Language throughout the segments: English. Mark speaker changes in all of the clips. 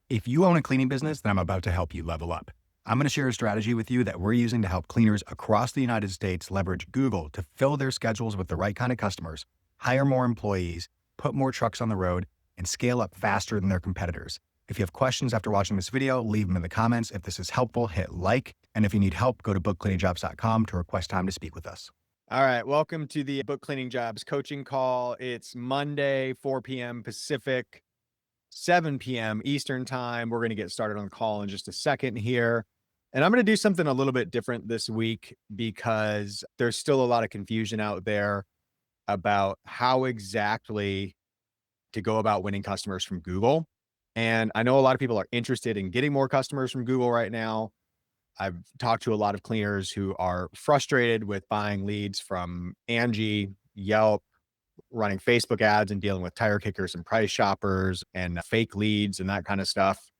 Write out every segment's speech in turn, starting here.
Speaker 1: If you own a cleaning business, then I'm about to help you level up. I'm going to share a strategy with you that we're using to help cleaners across the United States leverage Google to fill their schedules with the right kind of customers, hire more employees, put more trucks on the road, and scale up faster than their competitors. If you have questions after watching this video, leave them in the comments. If this is helpful, hit like. And if you need help, go to BookCleaningJobs.com to request time to speak with us.
Speaker 2: All right, welcome to the Book Cleaning Jobs coaching call. It's Monday, 4 p.m. Pacific, 7 p.m. Eastern time. We're going to get started on the call in just a second here. And I'm going to do something a little bit different this week because there's still a lot of confusion out there about how exactly to go about winning customers from Google. And I know a lot of people are interested in getting more customers from Google right now. I've talked to a lot of cleaners who are frustrated with buying leads from Angie, Yelp, running Facebook ads and dealing with tire kickers and price shoppers and fake leads and that kind of stuff.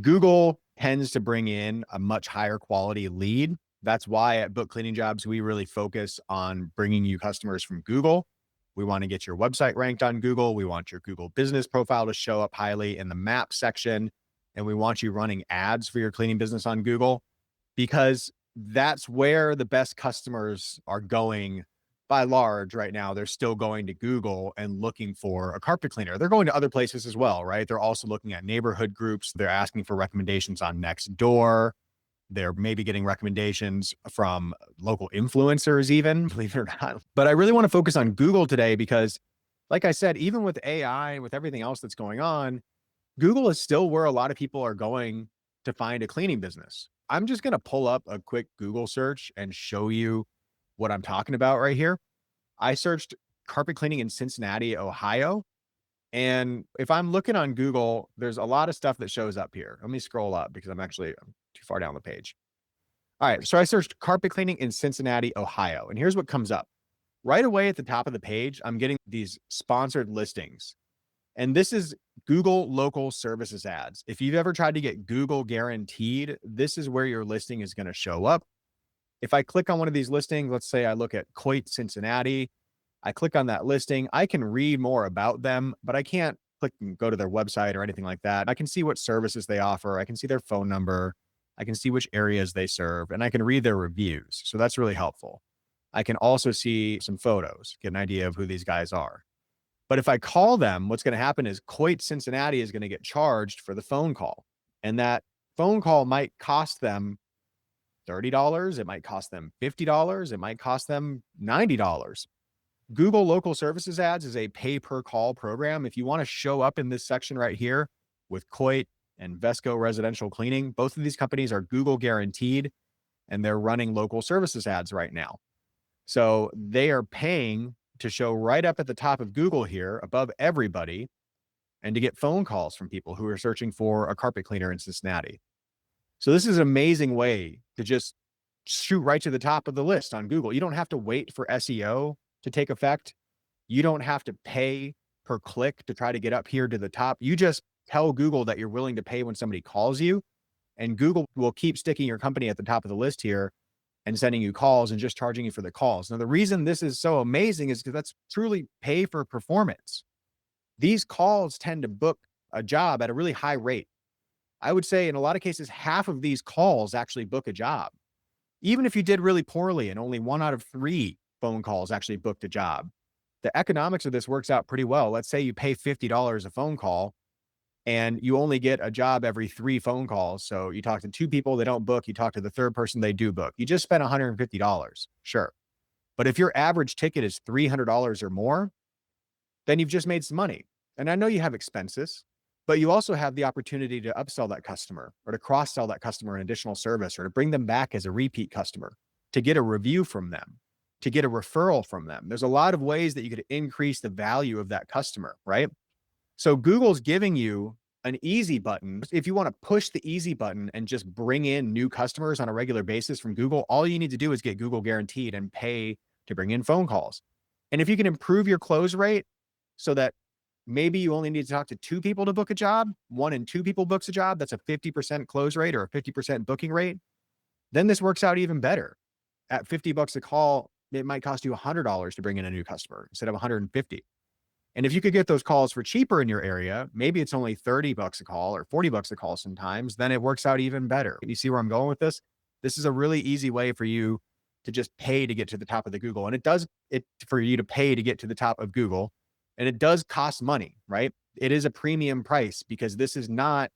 Speaker 2: Google tends to bring in a much higher quality lead. That's why at Book Cleaning Jobs, we really focus on bringing you customers from Google. We want to get your website ranked on Google. We want your Google business profile to show up highly in the map section. And we want you running ads for your cleaning business on Google, because that's where the best customers are going by large right now. They're still going to Google and looking for a carpet cleaner. They're going to other places as well, right? They're also looking at neighborhood groups. They're asking for recommendations on Nextdoor. They're maybe getting recommendations from local influencers even, believe it or not. But I really want to focus on Google today because, like I said, even with AI and with everything else that's going on, Google is still where a lot of people are going to find a cleaning business. I'm just going to pull up a quick Google search and show you what I'm talking about right here. I searched carpet cleaning in Cincinnati, Ohio. And if I'm looking on Google, there's a lot of stuff that shows up here. Let me scroll up because I'm too far down the page. All right. So I searched carpet cleaning in Cincinnati, Ohio. And here's what comes up. Right away at the top of the page, I'm getting these sponsored listings. And this is Google local services ads. If you've ever tried to get Google guaranteed, this is where your listing is going to show up. If I click on one of these listings, let's say I look at Coit Cincinnati, I click on that listing, I can read more about them, but I can't click and go to their website or anything like that. I can see what services they offer. I can see their phone number. I can see which areas they serve, and I can read their reviews. So that's really helpful. I can also see some photos, get an idea of who these guys are. But if I call them, what's going to happen is Coit Cincinnati is going to get charged for the phone call. And that phone call might cost them $30. It might cost them $50. It might cost them $90. Google local services ads is a pay per call program. If you want to show up in this section right here with Coit and Vesco Residential Cleaning, both of these companies are Google guaranteed and they're running local services ads right now. So they are paying to show right up at the top of Google here above everybody and to get phone calls from people who are searching for a carpet cleaner in Cincinnati. So this is an amazing way to just shoot right to the top of the list on Google. You don't have to wait for SEO to take effect. You don't have to pay per click to try to get up here to the top. You just tell Google that you're willing to pay when somebody calls you, and Google will keep sticking your company at the top of the list here and sending you calls and just charging you for the calls. Now, the reason this is so amazing is because that's truly pay for performance. These calls tend to book a job at a really high rate. I would say in a lot of cases, half of these calls actually book a job. Even if you did really poorly and only 1 out of 3 phone calls actually booked a job, the economics of this works out pretty well. Let's say you pay $50 a phone call and you only get a job every 3 phone calls. So you talk to 2 people, they don't book. You talk to the third person, they do book. You just spent $150. Sure. But if your average ticket is $300 or more, then you've just made some money. And I know you have expenses, but you also have the opportunity to upsell that customer or to cross sell that customer an additional service or to bring them back as a repeat customer, to get a review from them, to get a referral from them. There's a lot of ways that you could increase the value of that customer, right? So Google's giving you an easy button. If you want to push the easy button and just bring in new customers on a regular basis from Google, all you need to do is get Google guaranteed and pay to bring in phone calls. And if you can improve your close rate so that maybe you only need to talk to 2 people to book a job, 1 in 2 people books a job, that's a 50% close rate or a 50% booking rate, then this works out even better. At $50 a call, it might cost you $100 to bring in a new customer instead of $150. And if you could get those calls for cheaper in your area, maybe it's only 30 bucks a call or 40 bucks a call sometimes, then it works out even better. You see where I'm going with this? This is a really easy way for you to just pay to get to the top of the Google. And it does it for you to pay to get to the top of Google. And it does cost money, right? It is a premium price because this is not,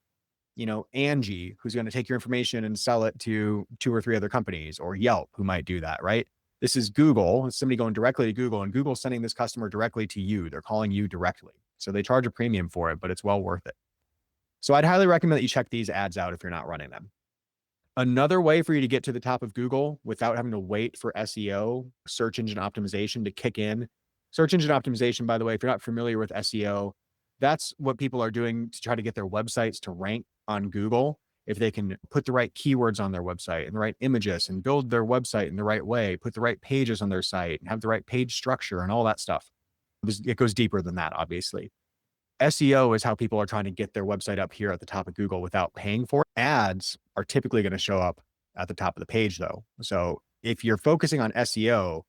Speaker 2: Angie, who's going to take your information and sell it to 2 or 3 other companies, or Yelp, who might do that, right? This is Google. It's somebody going directly to Google, and Google's sending this customer directly to you. They're calling you directly. So they charge a premium for it, but it's well worth it. So I'd highly recommend that you check these ads out if you're not running them. Another way for you to get to the top of Google without having to wait for SEO, search engine optimization, to kick in. Search engine optimization, by the way, if you're not familiar with SEO, that's what people are doing to try to get their websites to rank on Google. If they can put the right keywords on their website and the right images and build their website in the right way, put the right pages on their site and have the right page structure and all that stuff. It goes deeper than that, obviously. SEO is how people are trying to get their website up here at the top of Google without paying for it. Ads are typically going to show up at the top of the page, though. So if you're focusing on SEO,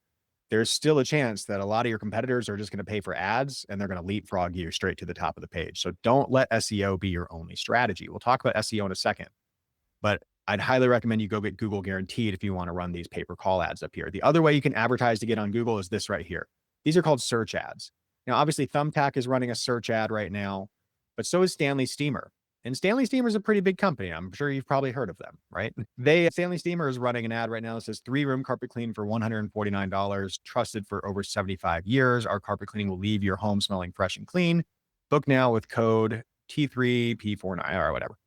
Speaker 2: there's still a chance that a lot of your competitors are just going to pay for ads and they're going to leapfrog you straight to the top of the page. So don't let SEO be your only strategy. We'll talk about SEO in a second, but I'd highly recommend you go get Google Guaranteed if you want to run these pay-per-call ads up here. The other way you can advertise to get on Google is this right here. These are called search ads. Now, obviously, Thumbtack is running a search ad right now, but so is Stanley Steamer. And Stanley Steamer is a pretty big company. I'm sure you've probably heard of them, right? Stanley Steamer is running an ad right now that says 3-room carpet clean for $149, trusted for over 75 years. Our carpet cleaning will leave your home smelling fresh and clean. Book now with code T3P49 or whatever.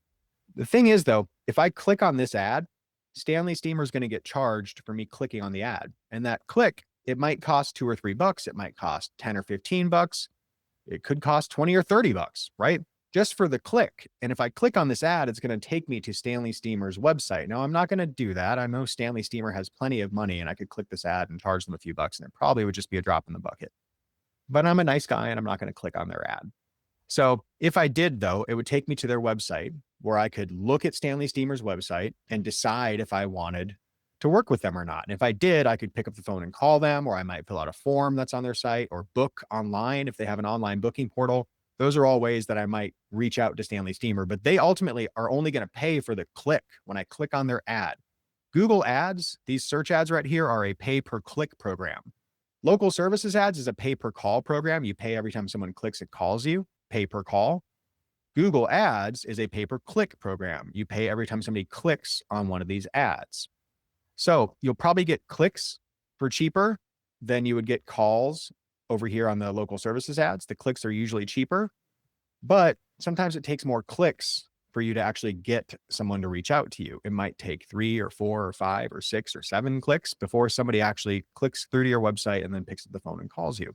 Speaker 2: The thing is, though, if I click on this ad, Stanley Steamer is going to get charged for me clicking on the ad. And that click, it might cost $2 or $3. It might cost 10 or 15 bucks. It could cost 20 or 30 bucks, right? Just for the click. And if I click on this ad, it's going to take me to Stanley Steamer's website. Now, I'm not going to do that. I know Stanley Steamer has plenty of money and I could click this ad and charge them a few bucks and it probably would just be a drop in the bucket. But I'm a nice guy and I'm not going to click on their ad. So if I did, though, it would take me to their website where I could look at Stanley Steamer's website and decide if I wanted to work with them or not. And if I did, I could pick up the phone and call them, or I might fill out a form that's on their site, or book online if they have an online booking portal. Those are all ways that I might reach out to Stanley Steamer, but they ultimately are only going to pay for the click when I click on their ad. Google ads, these search ads right here, are a pay-per-click program. Local services ads is a pay-per-call program. You pay every time someone clicks and calls you, pay per call. Google ads is a pay-per-click program. You pay every time somebody clicks on one of these ads. So you'll probably get clicks for cheaper than you would get calls over here on the local services ads. The clicks are usually cheaper, but sometimes it takes more clicks for you to actually get someone to reach out to you. It might take 3 or 4 or 5 or 6 or 7 clicks before somebody actually clicks through to your website and then picks up the phone and calls you.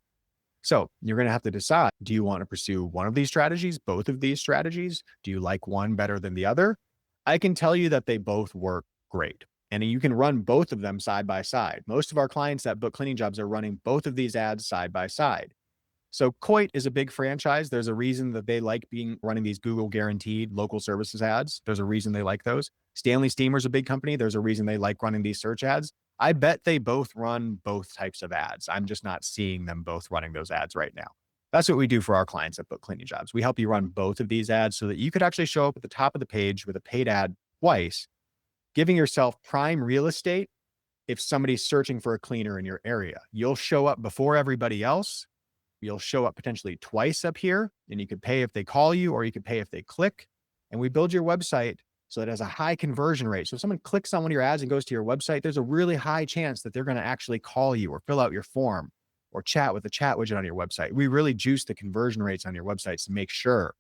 Speaker 2: So you're going to have to decide, do you want to pursue one of these strategies, both of these strategies? Do you like one better than the other? I can tell you that they both work great. And you can run both of them side by side. Most of our clients at Book Cleaning Jobs are running both of these ads side by side. So Coit is a big franchise. There's a reason that they like running these Google guaranteed local services ads. There's a reason they like those. Stanley Steamer's a big company. There's a reason they like running these search ads. I bet they both run both types of ads. I'm just not seeing them both running those ads right now. That's what we do for our clients at Book Cleaning Jobs. We help you run both of these ads so that you could actually show up at the top of the page with a paid ad twice, giving yourself prime real estate. If somebody's searching for a cleaner in your area, you'll show up before everybody else. You'll show up potentially twice up here, and you could pay if they call you or you could pay if they click. And we build your website so it has a high conversion rate. So if someone clicks on one of your ads and goes to your website, there's a really high chance that they're going to actually call you or fill out your form or chat with the chat widget on your website. We really juice the conversion rates on your websites to make sure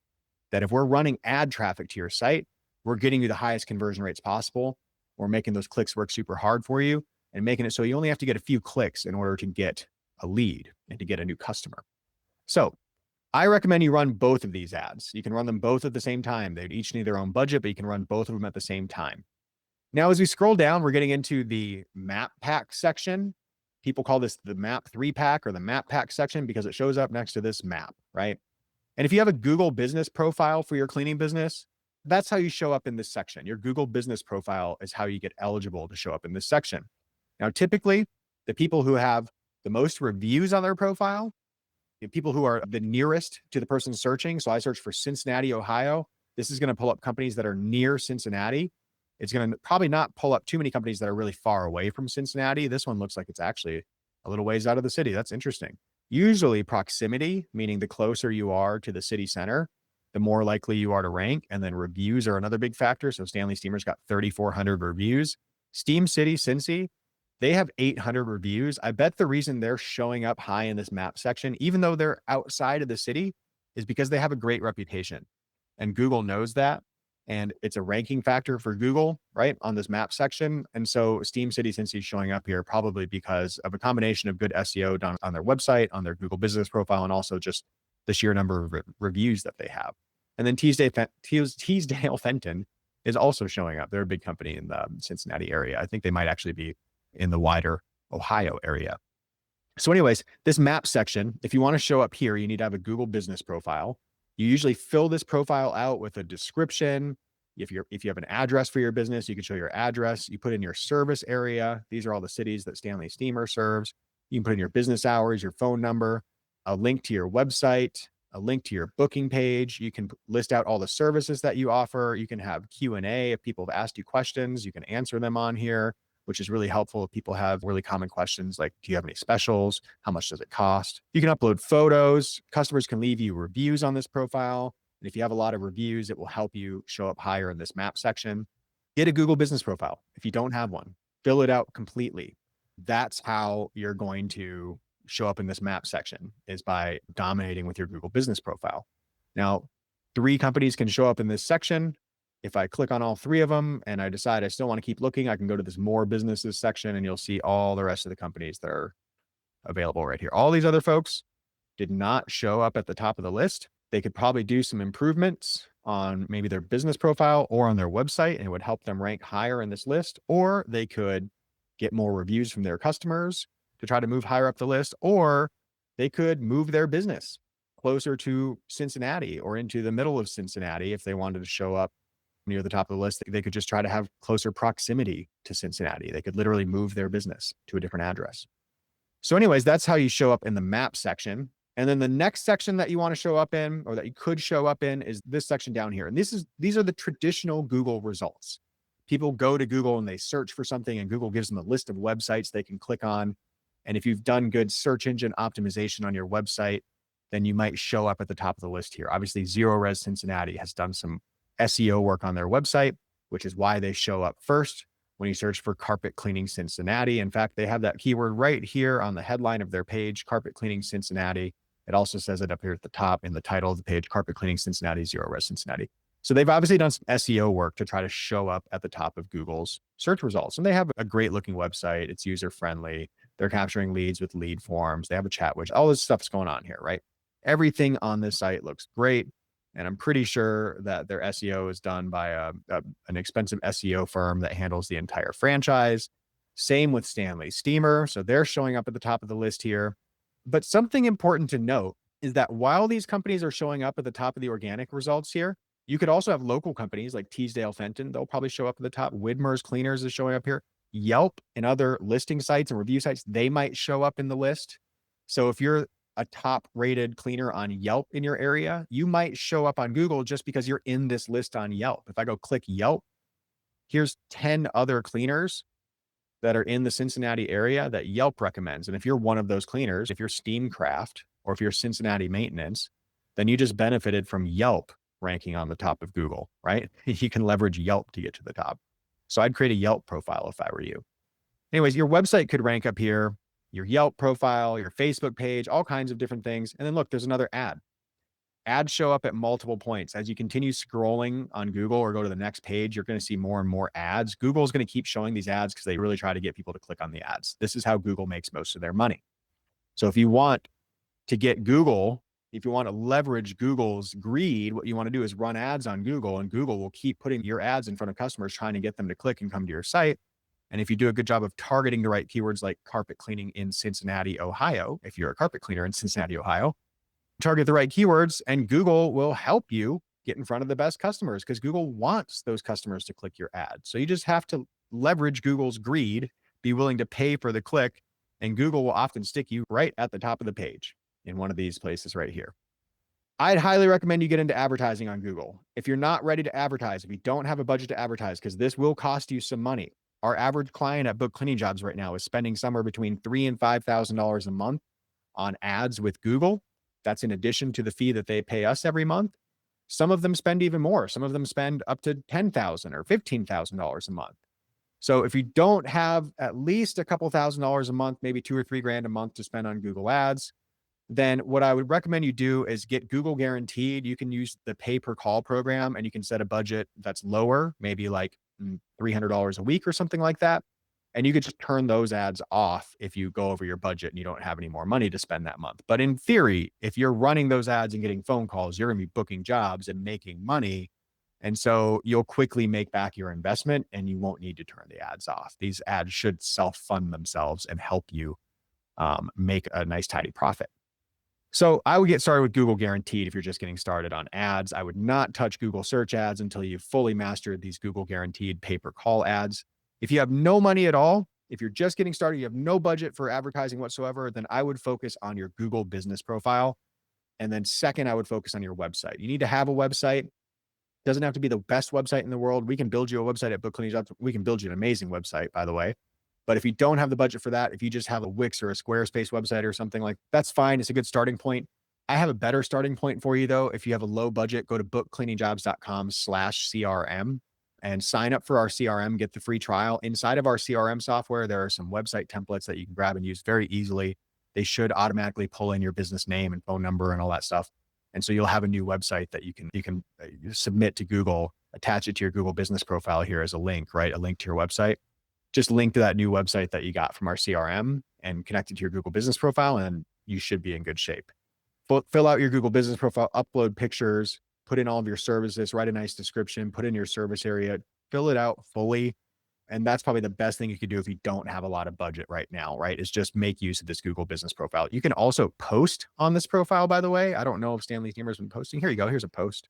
Speaker 2: that if we're running ad traffic to your site, we're getting you the highest conversion rates possible. We're making those clicks work super hard for you and making it so you only have to get a few clicks in order to get a lead and to get a new customer. So I recommend you run both of these ads. You can run them both at the same time. They each need their own budget, but you can run both of them at the same time. Now, as we scroll down, we're getting into the map pack section. People call this the map 3-pack or the map pack section because it shows up next to this map, right? And if you have a Google business profile for your cleaning business, that's how you show up in this section. Your Google business profile is how you get eligible to show up in this section. Now, typically, the people who have the most reviews on their profile people who are the nearest to the person searching. So I search for Cincinnati, Ohio. This is going to pull up companies that are near Cincinnati. It's going to probably not pull up too many companies that are really far away from Cincinnati. This one looks like it's actually a little ways out of the city. That's interesting. Usually proximity, meaning the closer you are to the city center, the more likely you are to rank. And then reviews are another big factor. So Stanley Steamer's got 3,400 reviews. Steam City, Cincy, they have 800 reviews. I bet the reason they're showing up high in this map section, even though they're outside of the city, is because they have a great reputation. And Google knows that. And it's a ranking factor for Google, right, on this map section. And so Steam City Cincy is showing up here probably because of a combination of good SEO done on their website, on their Google business profile, and also just the sheer number of reviews that they have. And then Teasdale Fenton is also showing up. They're a big company in the Cincinnati area. I think they might actually be in the wider Ohio area. So anyways, this map section, if you want to show up here, you need to have a Google business profile. You usually fill this profile out with a description. If you have an address for your business, you can show your address. You put in your service area. These are all the cities that Stanley Steamer serves. You can put in your business hours, your phone number, a link to your website, a link to your booking page. You can list out all the services that you offer. You can have Q&A. If people have asked you questions, you can answer them on here, which is really helpful if people have really common questions like, do you have any specials? How much does it cost? You can upload photos. Customers can leave you reviews on this profile. And if you have a lot of reviews, it will help you show up higher in this map section. Get a Google business profile. If you don't have one, fill it out completely. That's how you're going to show up in this map section, is by dominating with your Google business profile. Now, 3 companies can show up in this section. If I click on all 3 of them and I decide I still want to keep looking, I can go to this more businesses section and you'll see all the rest of the companies that are available right here. All these other folks did not show up at the top of the list. They could probably do some improvements on maybe their business profile or on their website, and it would help them rank higher in this list. Or they could get more reviews from their customers to try to move higher up the list, or they could move their business closer to Cincinnati or into the middle of Cincinnati. If they wanted to show up near the top of the list, they could just try to have closer proximity to Cincinnati. They could literally move their business to a different address. So anyways, that's how you show up in the map section. And then the next section that you want to show up in, or that you could show up in, is this section down here. And these are the traditional Google results. People go to Google and they search for something, and Google gives them a list of websites they can click on. And if you've done good search engine optimization on your website, then you might show up at the top of the list here. Obviously, Zero Res Cincinnati has done some SEO work on their website, which is why they show up first when you search for carpet cleaning Cincinnati. In fact, they have that keyword right here on the headline of their page, carpet cleaning Cincinnati. It also says it up here at the top in the title of the page, carpet cleaning Cincinnati, Zero Res Cincinnati. So they've obviously done some SEO work to try to show up at the top of Google's search results. And they have a great looking website. It's user friendly. They're capturing leads with lead forms. They have a chat widget. All this stuff's going on here, right? Everything on this site looks great. And I'm pretty sure that their SEO is done by an expensive SEO firm that handles the entire franchise. Same with Stanley Steamer. So they're showing up at the top of the list here. But something important to note is that while these companies are showing up at the top of the organic results here, you could also have local companies like Teasdale Fenton. They'll probably show up at the top. Widmer's Cleaners is showing up here. Yelp and other listing sites and review sites, they might show up in the list. So if you're a top rated cleaner on Yelp in your area, you might show up on Google just because you're in this list on Yelp. If I go click Yelp, here's 10 other cleaners that are in the Cincinnati area that Yelp recommends. And if you're one of those cleaners, if you're Steamcraft or if you're Cincinnati Maintenance, then you just benefited from Yelp ranking on the top of Google, right? You can leverage Yelp to get to the top. So I'd create a Yelp profile if I were you. Anyways, your website could rank up here, your Yelp profile, your Facebook page, all kinds of different things. And then look, there's another ad. Ads show up at multiple points. As you continue scrolling on Google or go to the next page, you're going to see more and more ads. Google is going to keep showing these ads because they really try to get people to click on the ads. This is how Google makes most of their money. So if you want to get Google, if you want to leverage Google's greed, what you want to do is run ads on Google, and Google will keep putting your ads in front of customers, trying to get them to click and come to your site. And if you do a good job of targeting the right keywords like carpet cleaning in Cincinnati, Ohio, if you're a carpet cleaner in Cincinnati, Ohio, target the right keywords and Google will help you get in front of the best customers because Google wants those customers to click your ad. So you just have to leverage Google's greed, be willing to pay for the click, and Google will often stick you right at the top of the page. in one of these places right here. I'd highly recommend you get into advertising on Google. If you're not ready to advertise, if you don't have a budget to advertise, because this will cost you some money. Our average client at Book Cleaning Jobs right now is spending somewhere between $3,000 and $5,000 a month on ads with Google. That's in addition to the fee that they pay us every month. Some of them spend even more. Some of them spend up to $10,000 or $15,000 a month. So if you don't have at least a couple $1,000s a month, maybe $2,000 or $3,000 a month to spend on Google ads, then what I would recommend you do is get Google Guaranteed. You can use the pay per call program and you can set a budget that's lower, maybe like $300 a week or something like that. And you could just turn those ads off if you go over your budget and you don't have any more money to spend that month. But in theory, if you're running those ads and getting phone calls, you're going to be booking jobs and making money. And so you'll quickly make back your investment and you won't need to turn the ads off. These ads should self-fund themselves and help you make a nice, tidy profit. So I would get started with Google Guaranteed if you're just getting started on ads. I would not touch Google search ads until you've fully mastered these Google Guaranteed pay-per-call ads. If you have no money at all, if you're just getting started, you have no budget for advertising whatsoever, then I would focus on your Google business profile. And then second, I would focus on your website. You need to have a website. It doesn't have to be the best website in the world. We can build you a website at BookCleaningJobs. We can build you an amazing website, by the way. But if you don't have the budget for that, if you just have a Wix or a Squarespace website or something like that's fine. It's a good starting point. I have a better starting point for you though. If you have a low budget, go to bookcleaningjobs.com/CRM and sign up for our CRM, get the free trial. Inside of our CRM software, there are some website templates that you can grab and use very easily. They should automatically pull in your business name and phone number and all that stuff. And so you'll have a new website that you can submit to Google, attach it to your Google business profile here as a link, right? A link to your website. Just link to that new website that you got from our CRM and connect it to your Google business profile, and you should be in good shape. Fill out your Google business profile, upload pictures, put in all of your services, write a nice description, put in your service area, fill it out fully. And that's probably the best thing you could do if you don't have a lot of budget right now, right? Is just make use of this Google business profile. You can also post on this profile, by the way. I don't know if Stanley Steamer's been posting. Here you go. Here's a post.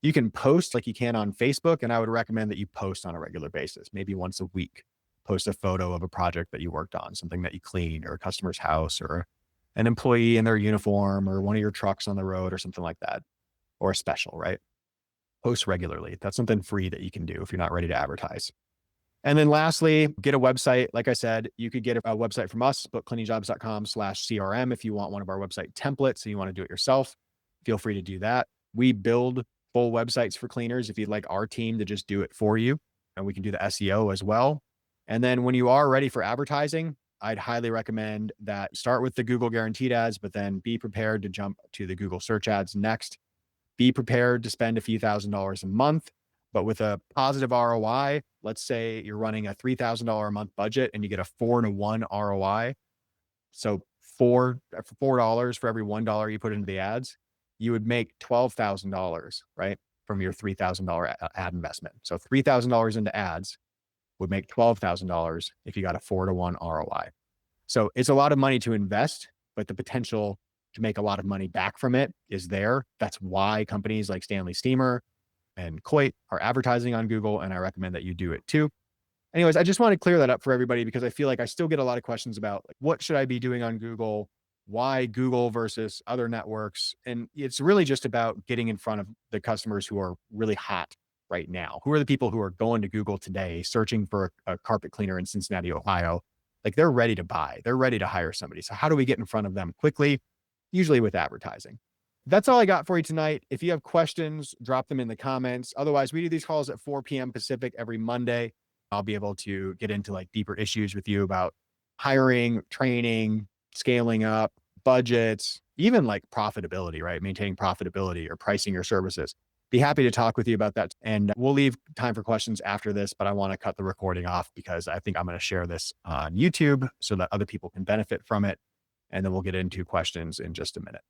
Speaker 2: You can post like you can on Facebook, and I would recommend that you post on a regular basis, maybe once a week. Post a photo of a project that you worked on, something that you cleaned, or a customer's house, or an employee in their uniform, or one of your trucks on the road, or something like that, or a special, right? Post regularly. That's something free that you can do if you're not ready to advertise. And then lastly, get a website. Like I said, you could get a website from us, bookcleaningjobs.com/CRM. If you want one of our website templates and you want to do it yourself, feel free to do that. We build full websites for cleaners if you'd like our team to just do it for you. And we can do the SEO as well. And then when you are ready for advertising, I'd highly recommend that start with the Google Guaranteed ads, but then be prepared to jump to the Google search ads next. Be prepared to spend a few $1,000s a month, but with a positive ROI. Let's say you're running a $3,000 a month budget and you get a 4-to-1 ROI. So $4 for every $1 you put into the ads, you would make $12,000, right? From your $3,000 ad investment. So $3,000 into ads would make $12,000 if you got a 4-to-1 ROI. So it's a lot of money to invest, but the potential to make a lot of money back from it is there. That's why companies like Stanley Steamer and Coit are advertising on Google, and I recommend that you do it too. Anyways, I just want to clear that up for everybody because I feel like I still get a lot of questions about like, what should I be doing on Google? Why Google versus other networks? And it's really just about getting in front of the customers who are really hot right now. Who are the people who are going to Google today, searching for a carpet cleaner in Cincinnati, Ohio? Like they're ready to buy, they're ready to hire somebody. So how do we get in front of them quickly? Usually with advertising. That's all I got for you tonight. If you have questions, drop them in the comments. Otherwise, we do these calls at 4 p.m. Pacific every Monday. I'll be able to get into like deeper issues with you about hiring, training, scaling up, budgets, even like profitability, right? Maintaining profitability or pricing your services. Be happy to talk with you about that. And we'll leave time for questions after this, but I want to cut the recording off because I think I'm going to share this on YouTube so that other people can benefit from it. And then we'll get into questions in just a minute.